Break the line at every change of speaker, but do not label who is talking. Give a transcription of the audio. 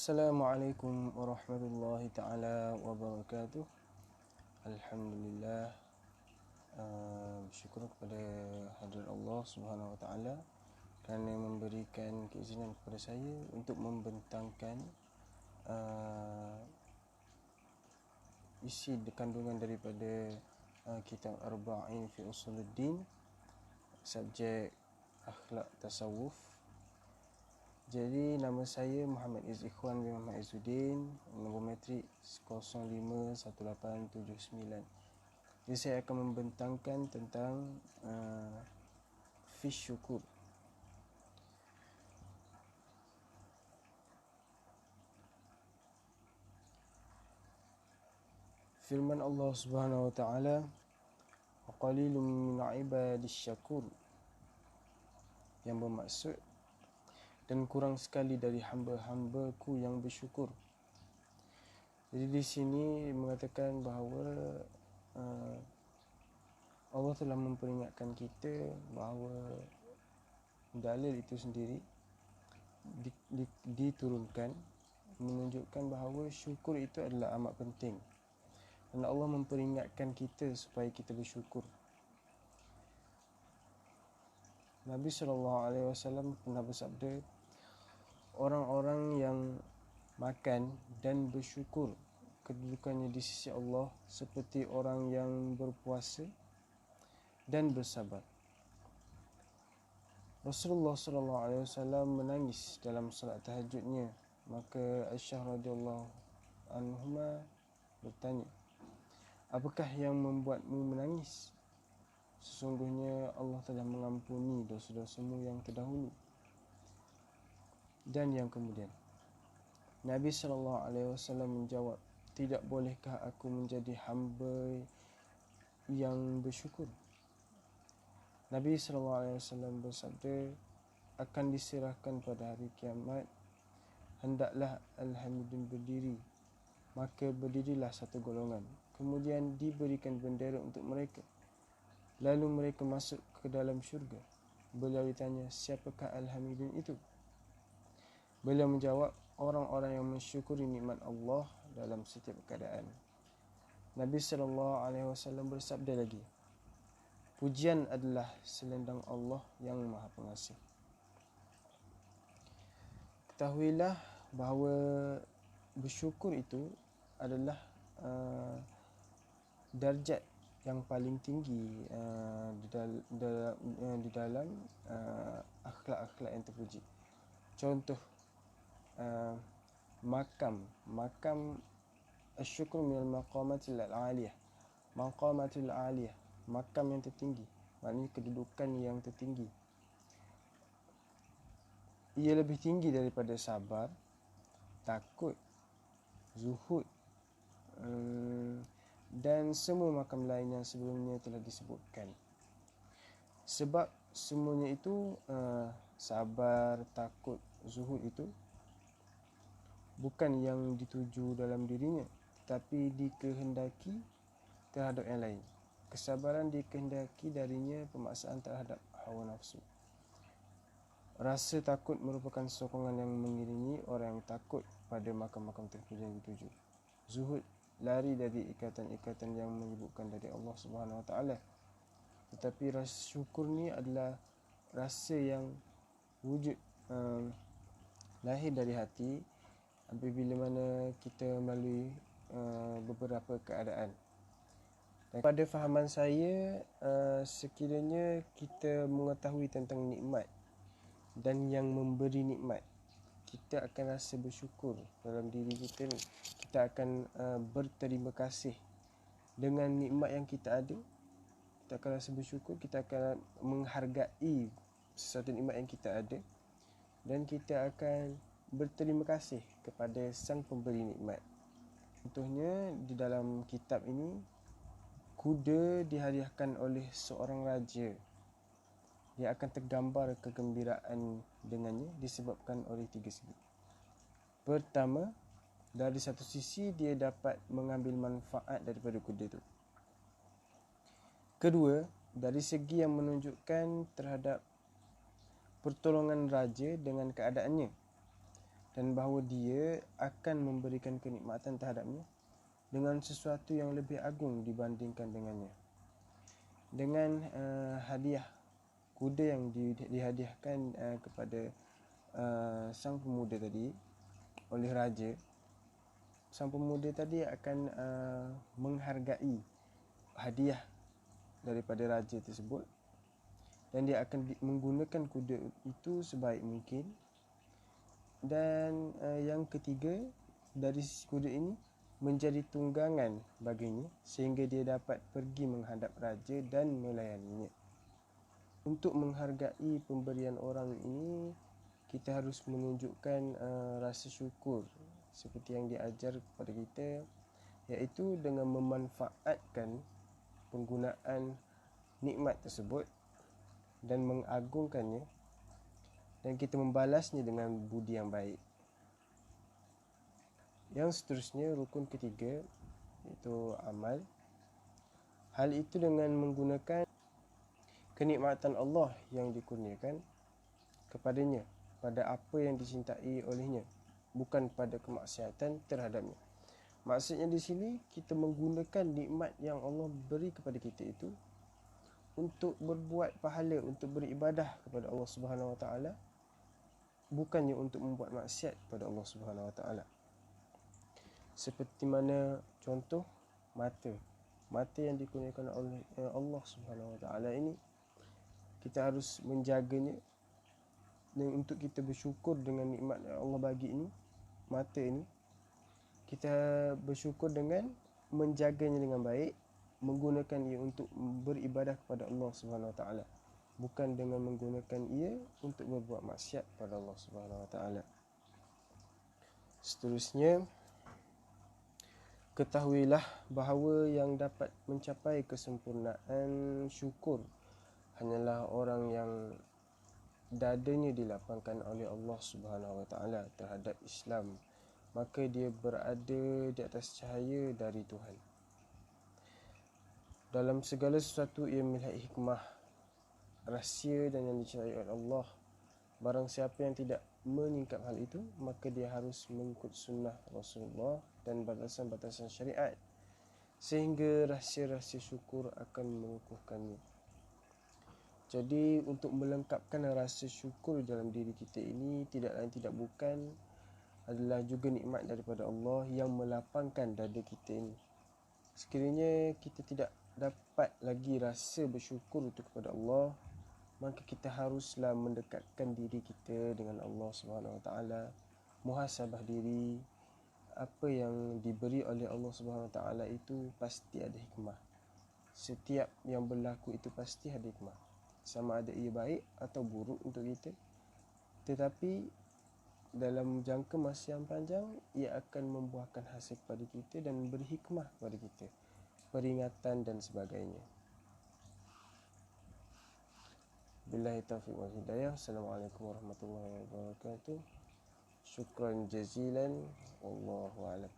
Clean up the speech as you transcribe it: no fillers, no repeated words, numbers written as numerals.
Assalamualaikum warahmatullahi ta'ala wabarakatuh. Alhamdulillah, bersyukur kepada hadirat Allah Subhanahu wa ta'ala kerana memberikan keizinan kepada saya untuk membentangkan isi kandungan daripada kitab Arba'in fi Usuluddin, subjek akhlak tasawuf. Jadi nama saya Muhammad Ikhwan bin Muhammad Izzuddin, nombor matrik 051879. Jadi saya akan membentangkan tentang fish syukur. Firman Allah Subhanahu wa taala, "Wa qalilun min 'ibadish syakur." Yang bermaksud, dan kurang sekali dari hamba-hambaku yang bersyukur. Jadi di sini mengatakan bahawa Allah telah memperingatkan kita bahawa dalil itu sendiri diturunkan menunjukkan bahawa syukur itu adalah amat penting. Dan Allah memperingatkan kita supaya kita bersyukur. Nabi SAW pernah bersabda, orang-orang yang makan dan bersyukur kedudukannya di sisi Allah seperti orang yang berpuasa dan bersabar. Rasulullah SAW menangis dalam salat tahajudnya. Maka Aisyah radhiyallahu anhuma bertanya, "Apakah yang membuatmu menangis? Sesungguhnya Allah telah mengampuni dosa-dosamu yang terdahulu dan yang kemudian." Nabi SAW menjawab, "Tidak bolehkah aku menjadi hamba yang bersyukur?" Nabi SAW bersabda, "Akan diserahkan pada hari kiamat, hendaklah Al-Hamidun berdiri. Maka berdirilah satu golongan. Kemudian diberikan bendera untuk mereka. Lalu mereka masuk ke dalam syurga." Beliau ditanya, "Siapakah Al-Hamidun itu?" Beliau menjawab, "Orang-orang yang mensyukuri nikmat Allah dalam setiap keadaan." Nabi SAW bersabda lagi, "Pujian adalah selendang Allah yang Maha Pengasih." Ketahuilah bahawa bersyukur itu adalah darjat yang paling tinggi di dalam akhlak-akhlak yang terpuji. Contoh, makam asyukur minal maqamatil aliyah. Maqamatil aliyah, makam yang tertinggi, maknanya kedudukan yang tertinggi. Ia lebih tinggi daripada sabar, takut, zuhud, dan semua makam lain yang sebelumnya telah disebutkan. Sebab semuanya itu, sabar, takut, zuhud itu bukan yang dituju dalam dirinya, tetapi dikehendaki terhadap yang lain. Kesabaran dikehendaki darinya pemaksaan terhadap hawa nafsu. Rasa takut merupakan sokongan yang mengiringi orang yang takut pada makam-makam terpuji yang dituju. Zuhud lari dari ikatan-ikatan yang menyibukkan dari Allah Subhanahu wa taala. Tetapi rasa syukur ni adalah rasa yang wujud lahir dari hati apabila mana kita melalui beberapa keadaan. Dan pada fahaman saya, sekiranya kita mengetahui tentang nikmat dan yang memberi nikmat, kita akan rasa bersyukur dalam diri kita ni. Kita akan berterima kasih dengan nikmat yang kita ada. Kita akan rasa bersyukur, kita akan menghargai sesuatu nikmat yang kita ada, dan kita akan berterima kasih kepada sang pemberi nikmat. Contohnya di dalam kitab ini, kuda dihadiahkan oleh seorang raja. Dia akan tergambar kegembiraan dengannya disebabkan oleh 3 segi. Pertama, dari satu sisi dia dapat mengambil manfaat daripada kuda itu. Kedua, dari segi yang menunjukkan terhadap pertolongan raja dengan keadaannya. dan bahawa dia akan memberikan kenikmatan terhadapnya dengan sesuatu yang lebih agung dibandingkan dengannya. Dengan hadiah kuda yang dihadiahkan kepada sang pemuda tadi oleh raja, sang pemuda tadi akan menghargai hadiah daripada raja tersebut, dan dia akan menggunakan kuda itu sebaik mungkin. Dan yang ketiga, dari kuda ini menjadi tunggangan baginya sehingga dia dapat pergi menghadap raja dan melayaninya. Untuk menghargai pemberian orang ini, kita harus menunjukkan rasa syukur seperti yang diajar kepada kita, iaitu dengan memanfaatkan penggunaan nikmat tersebut dan mengagungkannya, dan kita membalasnya dengan budi yang baik. Yang seterusnya, rukun ketiga, iaitu amal. Hal itu dengan menggunakan kenikmatan Allah yang dikurniakan kepadanya pada apa yang dicintai olehnya, bukan pada kemaksiatan terhadapnya. Maksudnya di sini, kita menggunakan nikmat yang Allah beri kepada kita itu untuk berbuat pahala, untuk beribadah kepada Allah Subhanahu Wa Taala, bukannya untuk membuat maksiat kepada Allah Subhanahu Wa Taala. Seperti mana contoh mata yang dikurniakan oleh Allah Subhanahu Wa Taala ini, kita harus menjaganya, dan untuk kita bersyukur dengan nikmat yang Allah bagi ini, mata ini, kita bersyukur dengan menjaganya dengan baik, menggunakan ia untuk beribadah kepada Allah Subhanahu Wa Taala, bukan dengan menggunakan ia untuk berbuat maksiat kepada Allah Subhanahu Wa Taala. Seterusnya, ketahuilah bahawa yang dapat mencapai kesempurnaan syukur hanyalah orang yang dadanya dilapangkan oleh Allah Subhanahu Wa Taala terhadap Islam, maka dia berada di atas cahaya dari Tuhan. Dalam segala sesuatu ia melihat hikmah, rahsia dan yang dicintai oleh Allah. Barang siapa yang tidak menyingkap hal itu, maka dia harus mengikut sunnah Rasulullah dan batasan-batasan syariat, sehingga rahsia-rahsia syukur akan mengukuhkannya. Jadi untuk melengkapkan rasa syukur dalam diri kita ini, tidak lain tidak bukan adalah juga nikmat daripada Allah yang melapangkan dada kita ini. Sekiranya kita tidak dapat lagi rasa bersyukur itu kepada Allah, maka kita haruslah mendekatkan diri kita dengan Allah Subhanahu Wa Taala, muhasabah diri. Apa yang diberi oleh Allah Subhanahu Wa Taala itu pasti ada hikmah. Setiap yang berlaku itu pasti ada hikmah, sama ada ia baik atau buruk untuk kita. Tetapi dalam jangka masa yang panjang, ia akan membuahkan hasil kepada kita dan beri hikmah kepada kita, peringatan dan sebagainya. Billahi taufiq wal hidayah. Assalamualaikum warahmatullahi wabarakatuh. Syukran jazilan. Wallahu a'lam.